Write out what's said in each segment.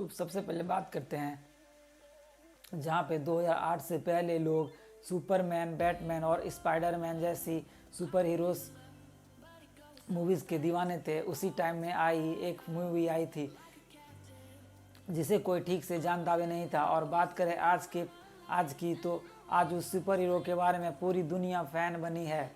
तो सबसे पहले बात करते हैं जहाँ पे 2008 से पहले लोग सुपरमैन, बैटमैन और स्पाइडरमैन जैसी सुपर हीरोज़ मूवीज़ के दीवाने थे। उसी टाइम में आई एक मूवी आई थी जिसे कोई ठीक से जानता भी नहीं था। और बात करें आज की तो आज उस सुपर हीरो के बारे में पूरी दुनिया फ़ैन बनी है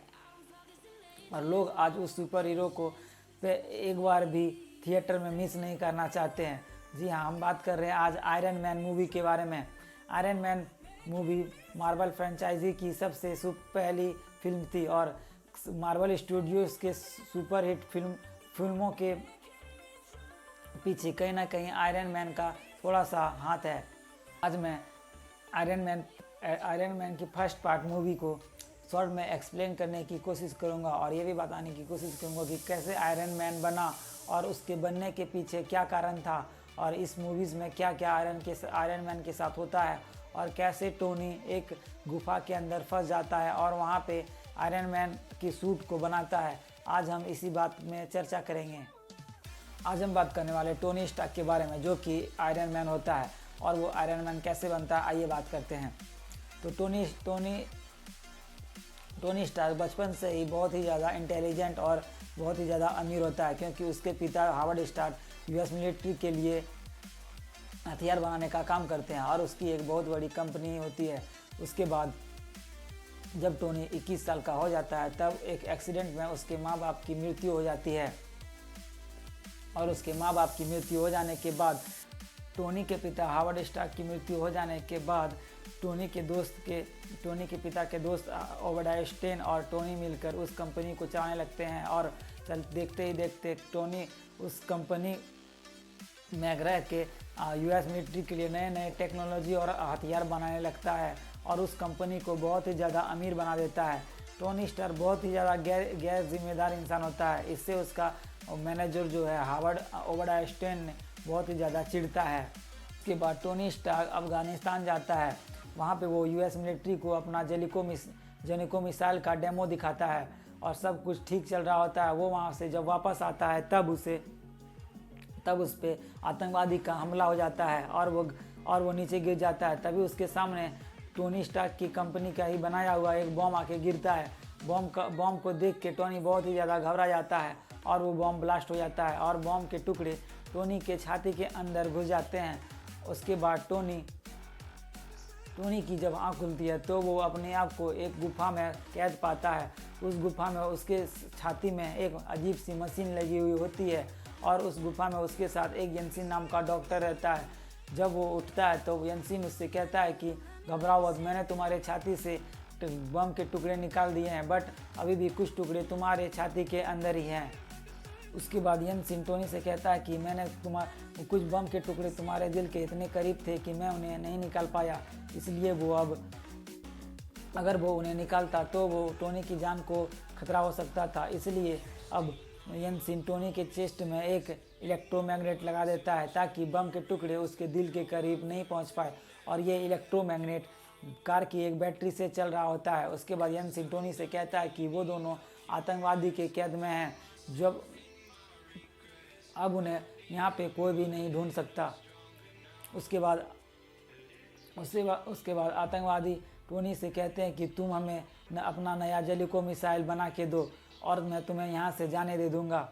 और लोग आज उस सुपर हीरो को एक बार भी थिएटर में मिस नहीं करना चाहते हैं। जी हाँ, हम बात कर रहे हैं आज आयरन मैन मूवी के बारे में। Iron Man movie Marvel franchise की सबसे पहली फिल्म थी और मार्वल स्टूडियोज़ के सुपर हिट फिल्मों के पीछे कहीं ना कहीं आयरन मैन का थोड़ा सा हाथ है। आज मैं आयरन मैन की फर्स्ट पार्ट मूवी को शॉर्ट में एक्सप्लेन करने की कोशिश करूंगा और ये भी बताने की कोशिश करूंगा कि कैसे आयरन मैन बना और उसके बनने के पीछे क्या कारण था और इस मूवीज़ में क्या क्या आयरन मैन के साथ होता है और कैसे टोनी एक गुफा के अंदर फंस जाता है और वहाँ पे आयरन मैन की सूट को बनाता है। आज हम इसी बात में चर्चा करेंगे। आज हम बात करने वाले टोनी स्टार्क के बारे में जो कि आयरन मैन होता है और वो आयरन मैन कैसे बनता है, आइए बात करते हैं। तो टोनी स्टार्क बचपन से ही बहुत ही ज़्यादा इंटेलिजेंट और बहुत ही ज़्यादा अमीर होता है क्योंकि उसके पिता हावर्ड स्टार्क यूएस मिलिट्री के लिए हथियार बनाने का काम करते हैं और उसकी एक बहुत बड़ी कंपनी होती है। उसके बाद जब टोनी 21 साल का हो जाता है तब एक एक्सीडेंट में उसके माँ बाप की मृत्यु हो जाती है और उसके माँ बाप की मृत्यु हो जाने के बाद टोनी के पिता हावर्ड स्टार्क की मृत्यु हो जाने के बाद टोनी के पिता के दोस्त ओबेडाय स्टेन और टोनी मिलकर उस कंपनी को चलाने लगते हैं और देखते ही देखते टोनी उस कंपनी में रह के यूएस मिलिट्री के लिए नए नए टेक्नोलॉजी और हथियार बनाने लगता है और उस कंपनी को बहुत ही ज़्यादा अमीर बना देता है। टोनी स्टार्क बहुत ही ज़्यादा गैर जिम्मेदार इंसान होता है। इससे उसका मैनेजर जो है हावर्ड ओबेडाय स्टेन ने बहुत ही ज़्यादा चिढ़ता है। उसके बाद टोनी स्टार्क अफगानिस्तान जाता है। वहाँ पे वो यूएस मिलिट्री को अपना जेनिको मिसाइल का डेमो दिखाता है और सब कुछ ठीक चल रहा होता है। वो वहाँ से जब वापस आता है तब उस पर आतंकवादी का हमला हो जाता है और वो नीचे गिर जाता है। तभी उसके सामने टोनी स्टार्क की कंपनी का ही बनाया हुआ एक बॉम्ब आके गिरता है। बॉम्ब को देख के टोनी बहुत ही ज़्यादा घबरा जाता है और वो बॉम्ब ब्लास्ट हो जाता है और बॉम्ब के टुकड़े टोनी के छाती के अंदर घुस जाते हैं। उसके बाद टोनी की जब आँख खुलती है तो वो अपने आप को एक गुफा में कैद पाता है। उस गुफा में उसके छाती में एक अजीब सी मशीन लगी हुई होती है और उस गुफा में उसके साथ एक यंसिन नाम का डॉक्टर रहता है। जब वो उठता है तो यंसिन उससे कहता है कि घबराओ मत, मैंने तुम्हारे छाती से बम के टुकड़े निकाल दिए हैं बट अभी भी कुछ टुकड़े तुम्हारे छाती के अंदर ही हैं। उसके बाद यंसिन टोनी से कहता है कि मैंने कुछ बम के टुकड़े तुम्हारे दिल के इतने करीब थे कि मैं उन्हें नहीं निकाल पाया, इसलिए अगर वो उन्हें निकालता तो वो टोनी की जान को खतरा हो सकता था। इसलिए अब यंसिन टोनी के चेस्ट में एक इलेक्ट्रोमैग्नेट लगा देता है ताकि बम के टुकड़े उसके दिल के करीब नहीं पहुंच पाए और ये इलेक्ट्रोमैग्नेट कार की एक बैटरी से चल रहा होता है। उसके बाद यंसिन टोनी से कहता है कि वो दोनों आतंकवादी के कैद में हैं, जब अब उन्हें यहाँ पे कोई भी नहीं ढूंढ सकता। उसके बाद आतंकवादी टोनी से कहते हैं कि तुम हमें अपना नया जेलिको मिसाइल बना के दो और मैं तुम्हें यहाँ से जाने दे दूँगा।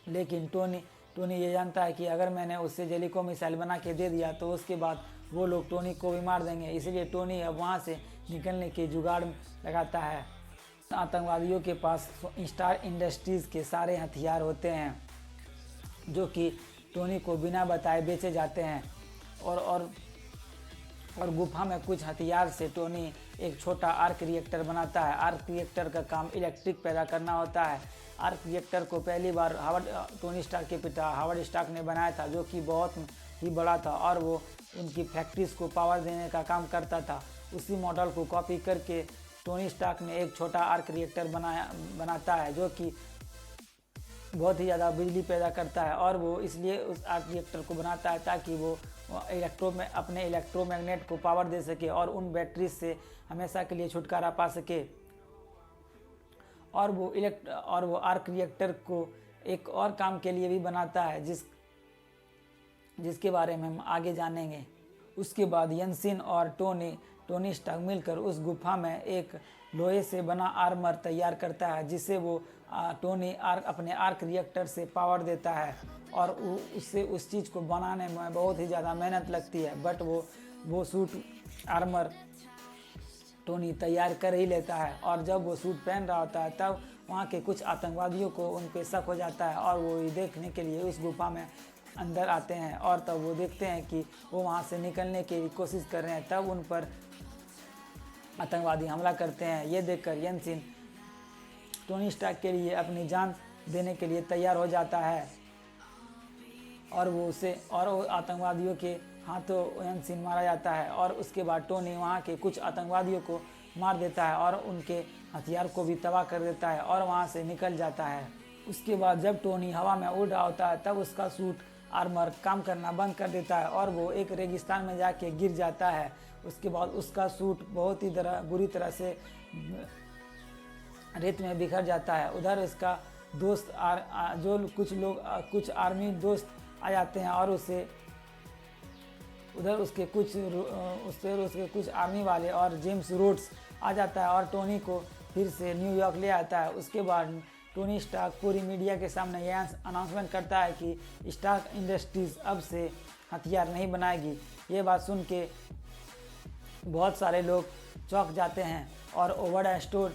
लेकिन टोनी ये जानता है कि अगर मैंने उससे जेलिको मिसाइल बना के दे दिया तो उसके बाद वो लोग टोनी को भी मार देंगे। इसलिए टोनी अब वहाँ से निकलने की जुगाड़ लगाता है। आतंकवादियों के पास स्टार इंडस्ट्रीज़ के सारे हथियार होते हैं जो कि टोनी को बिना बताए बेचे जाते हैं और गुफा में कुछ हथियार से टोनी एक छोटा आर्क रिएक्टर बनाता है। आर्क रिएक्टर का काम इलेक्ट्रिक पैदा करना होता है। आर्क रिएक्टर को पहली बार टोनी स्टार्क के पिता हावर्ड स्टार्क ने बनाया था जो कि बहुत ही बड़ा था और वो उनकी फैक्ट्रीज को पावर देने का काम करता था। उसी मॉडल को कॉपी करके टोनी स्टार्क ने एक छोटा आर्क रिएक्टर बनाता है जो कि बहुत ही ज़्यादा बिजली पैदा करता है और वो इसलिए उस आर्क रिएक्टर को बनाता है ताकि वो अपने इलेक्ट्रोमैग्नेट को पावर दे सके और उन बैटरीज से हमेशा के लिए छुटकारा पा सके। और वो आर्क रिएक्टर को एक और काम के लिए भी बनाता है जिसके बारे में हम आगे जानेंगे। उसके बाद येनसिन और टोनी स्टार्क मिलकर उस गुफा में एक लोहे से बना आर्मर तैयार करता है, जिसे वो टोनी अपने आर्क रिएक्टर से पावर देता है और उससे उस चीज़ को बनाने में बहुत ही ज़्यादा मेहनत लगती है। बट वो सूट आर्मर टोनी तैयार कर ही लेता है और जब वो सूट पहन रहा होता है तब वहाँ के कुछ आतंकवादियों को उन पे शक हो जाता है और वो ये देखने के लिए उस गुफा में अंदर आते हैं और तब वो देखते हैं कि वो वहाँ से निकलने की कोशिश कर रहे हैं। तब उन पर आतंकवादी हमला करते हैं। ये देखकर येनसिन टोनी स्टार्क के लिए अपनी जान देने के लिए तैयार हो जाता है और वो आतंकवादियों के हाथों येनसिन मारा जाता है और उसके बाद टोनी वहाँ के कुछ आतंकवादियों को मार देता है और उनके हथियार को भी तबाह कर देता है और वहाँ से निकल जाता है। उसके बाद जब टोनी हवा में उड़ रहा होता है तब उसका सूट आर्मर काम करना बंद कर देता है और वो एक रेगिस्तान में जाके गिर जाता है। उसके बाद उसका सूट बहुत ही बुरी तरह से रेत में बिखर जाता है। उधर इसका दोस्त कुछ आर्मी दोस्त आ जाते हैं और उसके कुछ आर्मी वाले और जेम्स रोड्स आ जाता है और टोनी को फिर से न्यूयॉर्क ले आता है। उसके बाद टोनी स्टार्क पूरी मीडिया के सामने यह अनाउंसमेंट करता है कि स्टार्क इंडस्ट्रीज अब से हथियार नहीं बनाएगी। ये बात सुन के बहुत सारे लोग चौंक जाते हैं और ओवरड स्टोर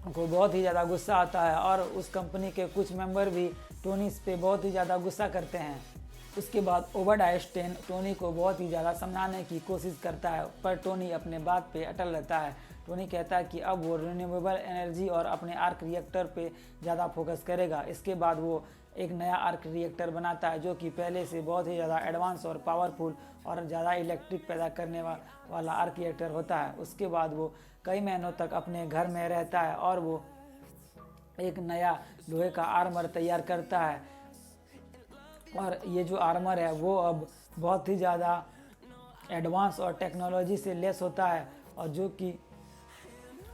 को बहुत ही ज़्यादा गुस्सा आता है और उस कंपनी के कुछ मेंबर भी टोनी पे बहुत ही ज़्यादा गुस्सा करते हैं। उसके बाद ओवरड आइंस्टाइन टोनी को बहुत ही ज़्यादा समझाने की कोशिश करता है पर टोनी अपने बात पे अटल रहता है। टोनी कहता है कि अब वो रिन्यूएबल एनर्जी और अपने आर्क रिएक्टर पे ज़्यादा फोकस करेगा। इसके बाद वो एक नया आर्क रिएक्टर बनाता है जो कि पहले से बहुत ही ज़्यादा एडवांस और पावरफुल और ज़्यादा इलेक्ट्रिक पैदा करने वाला आर्क रिएक्टर होता है। उसके बाद वो कई महीनों तक अपने घर में रहता है और वो एक नया लोहे का आर्मर तैयार करता है और ये जो आर्मर है वो अब बहुत ही ज़्यादा एडवांस और टेक्नोलॉजी से लेस होता है और जो कि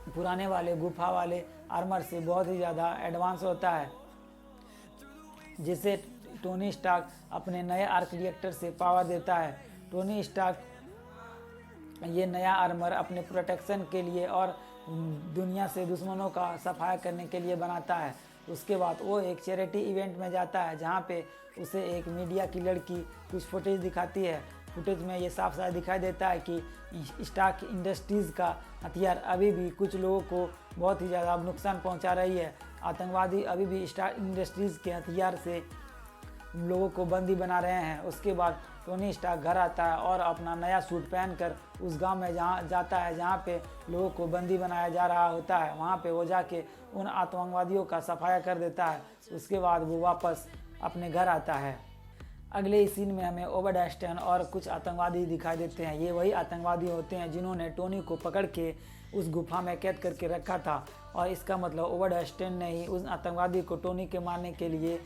पुराने वाले गुफा वाले आर्मर से बहुत ही ज़्यादा एडवांस होता है, जिसे टोनी स्टार्क अपने नए आर्क रिएक्टर से पावर देता है। टोनी स्टार्क ये नया आर्मर अपने प्रोटेक्शन के लिए और दुनिया से दुश्मनों का सफाया करने के लिए बनाता है। उसके बाद वो एक चैरिटी इवेंट में जाता है जहाँ पे उसे एक मीडिया की लड़की कुछ फुटेज दिखाती है। फुटेज में ये साफ साफ दिखाई देता है कि स्टार्क इंडस्ट्रीज़ का हथियार अभी भी कुछ लोगों को बहुत ही ज़्यादा नुकसान पहुँचा रही है। आतंकवादी अभी भी स्टार्क इंडस्ट्रीज़ के हथियार से लोगों को बंदी बना रहे हैं। उसके बाद टोनी स्टार्क घर आता है और अपना नया सूट पहनकर उस गांव में जाता है जहां पे लोगों को बंदी बनाया जा रहा होता है। वहां पे वो जाके उन आतंकवादियों का सफाया कर देता है। उसके बाद वो वापस अपने घर आता है। अगले ही सीन में हमें ओवरड आइंस्टाइन और कुछ आतंकवादी दिखाई देते हैं। ये वही आतंकवादी होते हैं जिन्होंने टोनी को पकड़ के उस गुफा में कैद करके रखा था और इसका मतलब ओवरड आइंस्टाइन ने ही उस आतंकवादी को टोनी के मारने के लिए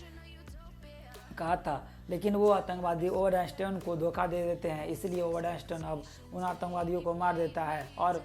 कहा था, लेकिन वो आतंकवादी ओवरड आइंस्टाइन को धोखा दे देते हैं। इसलिए ओवरड आइंस्टाइन अब उन आतंकवादियों को मार देता है और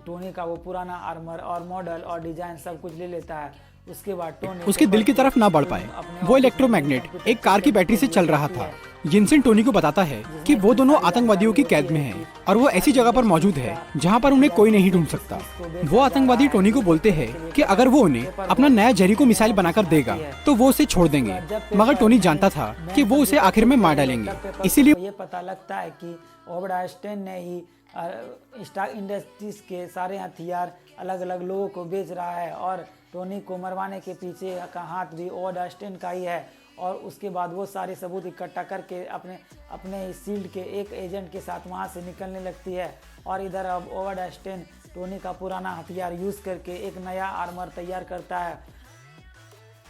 टोनी का वो पुराना आर्मर और मॉडल और डिजाइन सब कुछ ले लेता है। उसके बाद टोनी उसके दिल की तरफ ना बढ़ पाए। वो इलेक्ट्रोमैग्नेट एक कार की बैटरी से चल रहा था। येनसिन टोनी को बताता है कि वो दोनों आतंकवादियों की कैद में हैं और वो ऐसी जगह पर मौजूद है जहां पर उन्हें कोई नहीं ढूंढ सकता। वो आतंकवादी टोनी को बोलते हैं कि अगर वो उन्हें अपना नया जहरीको मिसाइल बनाकर देगा तो वो उसे छोड़ देंगे, मगर टोनी जानता था कि वो उसे आखिर में मार डालेंगे। इसीलिए ये पता लगता है कि ओवरड आइंस्टाइन ने ही स्टार्क इंडस्ट्रीज के सारे हथियार अलग अलग लोगों को बेच रहा है और टोनी को मरवाने के पीछे का हाथ भी ओवरड आइंस्टाइन का ही है। और उसके बाद वो सारे सबूत इकट्ठा करके अपने शील्ड के एक एजेंट के साथ वहाँ से निकलने लगती है और इधर अब ओवरड आइंस्टाइन टोनी का पुराना हथियार यूज़ करके एक नया आर्मर तैयार करता है।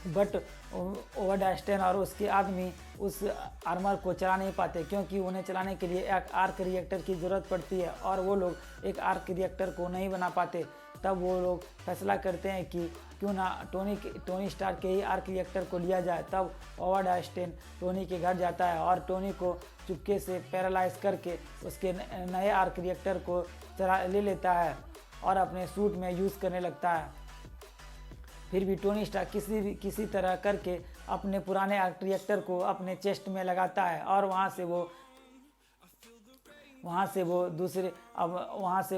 बट ओवरड आइंस्टाइन और उसके आदमी उस आर्मर को चला नहीं पाते क्योंकि उन्हें चलाने के लिए एक आर्क रिएक्टर की ज़रूरत पड़ती है और वो लोग एक आर्क रिएक्टर को नहीं बना पाते। तब वो लोग फैसला करते हैं कि क्यों ना टोनी स्टार्क के ही आर्क रिएक्टर को लिया जाए। तब ओवरड आइंस्टाइन टोनी के घर जाता है और टोनी को चुपके से पैरालाइज करके उसके नए आर्क रिएक्टर को ले लेता है और अपने सूट में यूज़ करने लगता है। फिर भी टोनी स्टार्क किसी तरह करके अपने पुराने आर्क रिएक्टर को अपने चेस्ट में लगाता है और वहाँ से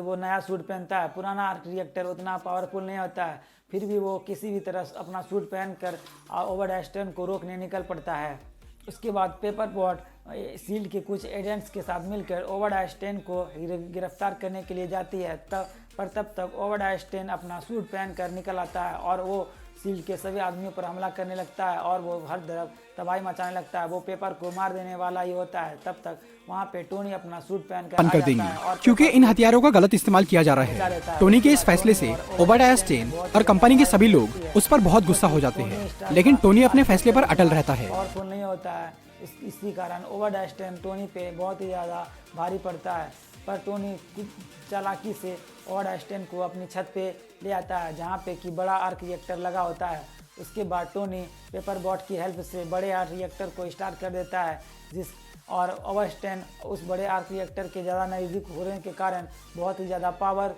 वो नया सूट पहनता है। पुराना आर्क रिएक्टर उतना पावरफुल नहीं होता है, फिर भी वो किसी भी तरह अपना सूट पहनकर ओवरड्राइव स्टेन को रोकने निकल पड़ता है। उसके बाद पेपर पॉट शील्ड के कुछ एजेंट्स के साथ मिलकर ओवरड्राइव स्टेन को गिरफ्तार करने के लिए जाती है। तब तक ओवरड्राइव स्टेन अपना सूट पहनकर निकल आता है और वो शील्ड के सभी आदमियों पर हमला करने लगता है और वो हर तरफ तबाही मचाने लगता है। वो पेपर को मार देने वाला ही होता है। तब तक वहाँ पे टोनी अपना सूट पहनकर बंद कर देंगे क्योंकि इन हथियारों का गलत इस्तेमाल किया जा रहा है। टोनी के इस फैसले से ओबेडिया स्टेन और कंपनी के सभी लोग उस पर बहुत गुस्सा हो जाते हैं, लेकिन टोनी अपने फैसले पर अटल रहता है। पावरफुल नहीं होता है, इसी कारण ओबेडिया स्टेन टोनी पे बहुत ही ज़्यादा भारी पड़ता है। पर टोनी चालाकी से ओबेडिया स्टेन को अपनी छत पे ले आता है जहाँ पे कि बड़ा आर्क रिएक्टर लगा होता है। उसके बाद टोनी पेपर बॉट की हेल्प से बड़े आर्क रिएक्टर को स्टार्ट कर देता है और ओबेडिया स्टेन उस बड़े आर्क रिएक्टर के ज़्यादा नज़दीक होने के कारण बहुत ही ज़्यादा पावर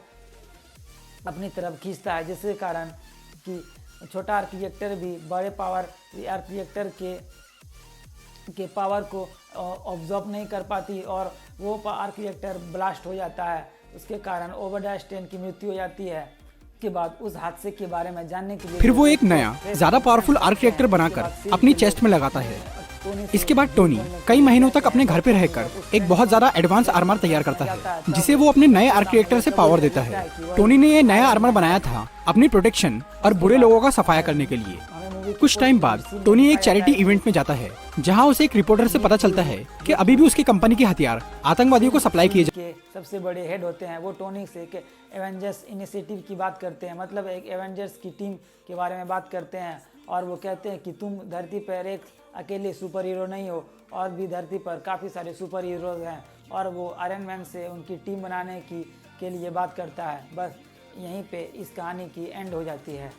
अपनी तरफ खींचता है, जिसके कारण कि छोटा आर्क रिएक्टर भी बड़े पावर आर्क रिएक्टर के पावर को ऑब्जॉर्ब नहीं कर पाती और वो आर्क रिएक्टर ब्लास्ट हो जाता है। उसके कारण ओबेडिया स्टेन की मृत्यु हो जाती है। के बाद उस हादसे के बारे में जानने के लिए फिर वो एक नया ज्यादा पावरफुल आर्क रिएक्टर बनाकर अपनी चेस्ट में लगाता है। इसके बाद टोनी कई महीनों तक अपने घर पे रहकर एक बहुत ज्यादा एडवांस आर्मर तैयार करता है जिसे वो अपने नए आर्क रिएक्टर से पावर देता है। टोनी ने ये नया आर्मर बनाया था अपनी प्रोटेक्शन और बुरे लोगों का सफाया करने के लिए। कुछ टाइम बाद टोनी एक चैरिटी इवेंट में जाता है जहां उसे एक रिपोर्टर से पता चलता है कि अभी भी उसकी कंपनी के हथियार आतंकवादियों को सप्लाई किए के सबसे बड़े हेड होते हैं। वो टोनी से एवेंजर्स इनिशिएटिव की बात करते हैं, मतलब एक एवेंजर्स की टीम के बारे में बात करते हैं और वो कहते हैं कि तुम धरती पर एक अकेले सुपर हीरो नहीं हो और भी धरती पर काफ़ी सारे सुपर हीरोज हैं और वो आयरन मैन से उनकी टीम बनाने के लिए बात करता है। बस यहीं पे इस कहानी की एंड हो जाती है।